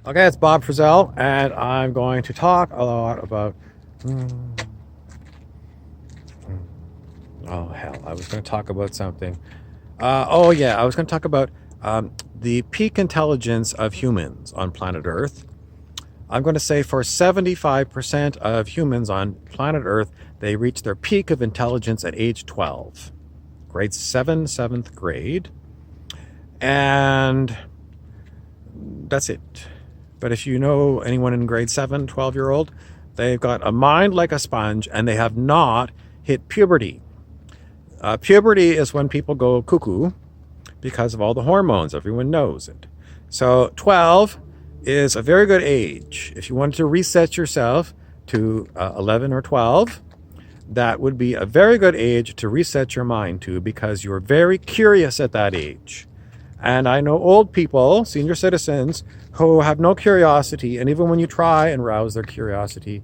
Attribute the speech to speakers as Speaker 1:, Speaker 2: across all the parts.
Speaker 1: Okay, it's Bob Frizzell, and I'm going to talk a lot about. Oh, hell, I was going to talk about something. I was going to talk about the peak intelligence of humans on planet Earth. I'm going to say for 75% of humans on planet Earth, they reach their peak of intelligence at age 12, grade 7, 7th grade. And that's it. But if you know anyone in grade 7, 12-year-old, they've got a mind like a sponge and they have not hit puberty. Puberty is when people go cuckoo because of all the hormones. Everyone knows it. So 12 is a very good age. If you wanted to reset yourself to 11 or 12, that would be a very good age to reset your mind to, because you're very curious at that age. And I know old people, senior citizens, who have no curiosity, and even when you try and rouse their curiosity,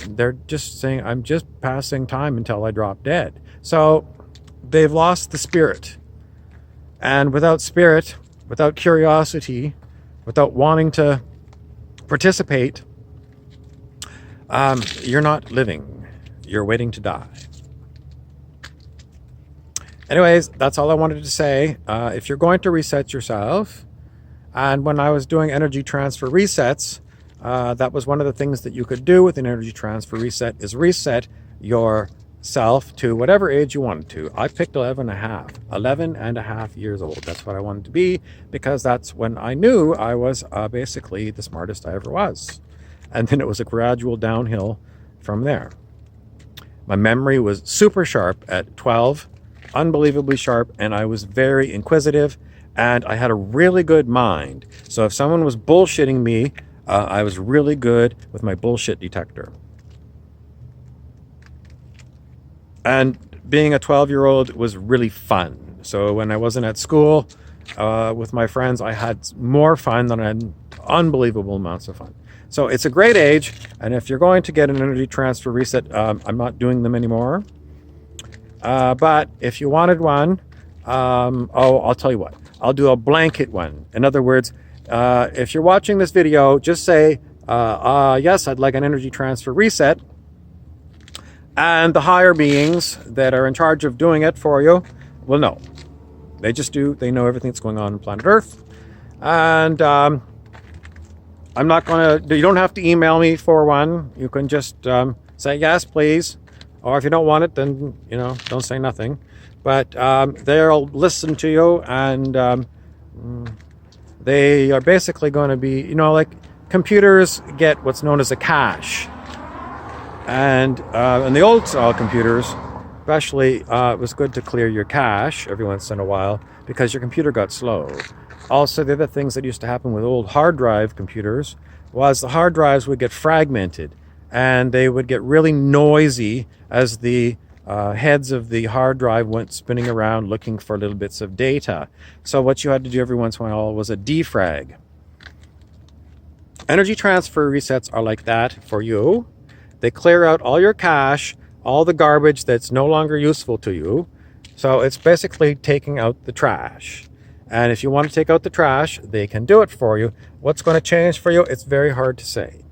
Speaker 1: they're just saying, I'm just passing time until I drop dead. So they've lost the spirit. And without spirit, without curiosity, without wanting to participate, you're not living. You're waiting to die. Anyways, that's all I wanted to say. If you're going to reset yourself, and when I was doing energy transfer resets, that was one of the things that you could do with an energy transfer reset, is reset yourself to whatever age you wanted to. I picked 11 and a half years old. That's what I wanted to be, because that's when I knew I was basically the smartest I ever was. And then it was a gradual downhill from there. My memory was super sharp at 12, unbelievably sharp, and I was very inquisitive, and I had a really good mind. So if someone was bullshitting me, I was really good with my bullshit detector. And being a 12-year-old was really fun. So when I wasn't at school with my friends, I had more fun than I had unbelievable amounts of fun. So it's a great age, and if you're going to get an energy transfer reset, I'm not doing them anymore. But if you wanted one, I'll tell you what. I'll do a blanket one. In other words, if you're watching this video, just say, yes, I'd like an energy transfer reset. And the higher beings that are in charge of doing it for you will know. They just do. They know everything that's going on planet Earth. And I'm not going to, you don't have to email me for one. You can just say, yes, please. Or if you don't want it, then, don't say nothing. But they'll listen to you, and they are basically going to be, like computers get what's known as a cache. And in the old style computers, especially, it was good to clear your cache every once in a while because your computer got slow. Also, the other things that used to happen with old hard drive computers was the hard drives would get fragmented, and they would get really noisy as the heads of the hard drive went spinning around looking for little bits of data. So what you had to do every once in a while was a defrag. Energy transfer resets are like that for you. They clear out all your cache, all the garbage that's no longer useful to you. So it's basically taking out the trash. And if you want to take out the trash, they can do it for you. What's going to change for you? It's very hard to say.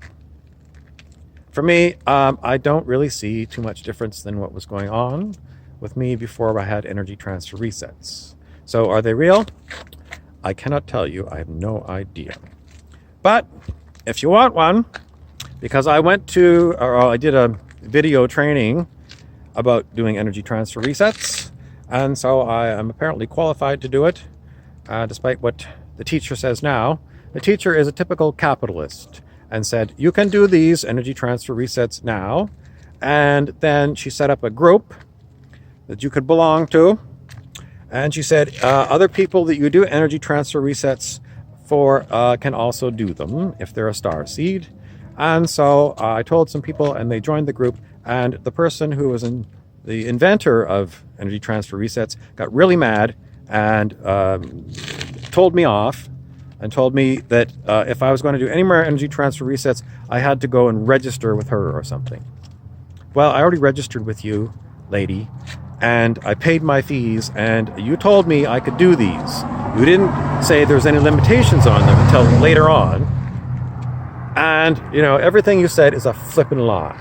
Speaker 1: For me, I don't really see too much difference than what was going on with me before I had energy transfer resets. So are they real? I cannot tell you. I have no idea. But if you want one, because I did a video training about doing energy transfer resets, and so I am apparently qualified to do it, despite what the teacher says now. The teacher is a typical capitalist and said, you can do these energy transfer resets now. And then she set up a group that you could belong to. And she said, other people that you do energy transfer resets for can also do them if they're a star seed. And so I told some people, and they joined the group. And the person who was the inventor of energy transfer resets got really mad and told me off, and told me that if I was going to do any more energy transfer resets, I had to go and register with her or something. Well, I already registered with you, lady, and I paid my fees, and you told me I could do these. You didn't say there's any limitations on them until later on. And, everything you said is a flippin' lie.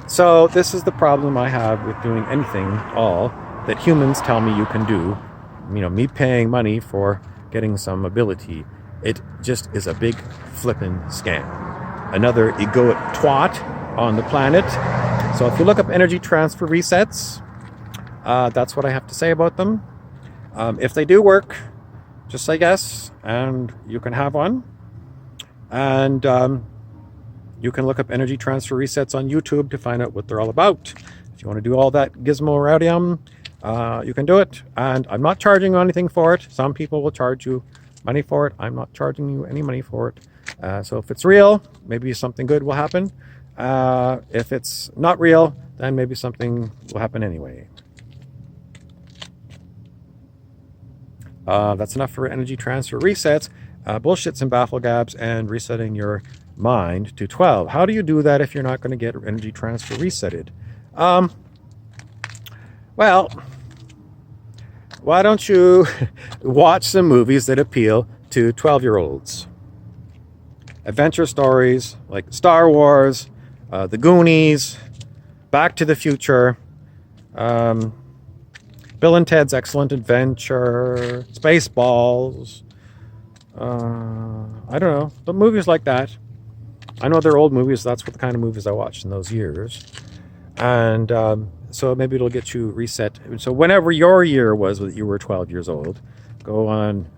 Speaker 1: So this is the problem I have with doing anything all that humans tell me you can do. Me paying money for getting some ability. It just is a big flippin' scam. Another egoic twat on the planet. So if you look up energy transfer resets, that's what I have to say about them. If they do work, just say yes, and you can have one. And you can look up energy transfer resets on YouTube to find out what they're all about. If you want to do all that gizmo rowdium, you can do it. And I'm not charging you anything for it. Some people will charge you money for it. I'm not charging you any money for it. So if it's real, maybe something good will happen. If it's not real, then maybe something will happen anyway. That's enough for energy transfer resets. Bullshits and bafflegabs and resetting your mind to 12. How do you do that if you're not going to get energy transfer resetted? Well, why don't you watch some movies that appeal to 12-year-olds? Adventure stories like Star Wars, The Goonies, Back to the Future, Bill and Ted's Excellent Adventure, Spaceballs, I don't know, but movies like that. I know they're old movies. That's what the kind of movies I watched in those years. And so maybe it'll get you reset. So whenever your year was that you were 12 years old, go on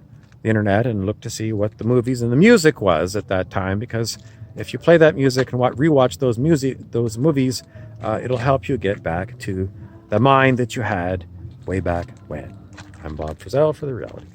Speaker 1: the internet and look to see what the movies and the music was at that time. Because if you play that music and rewatch those movies, it'll help you get back to the mind that you had way back when. I'm Bob Frizzell for The Reality.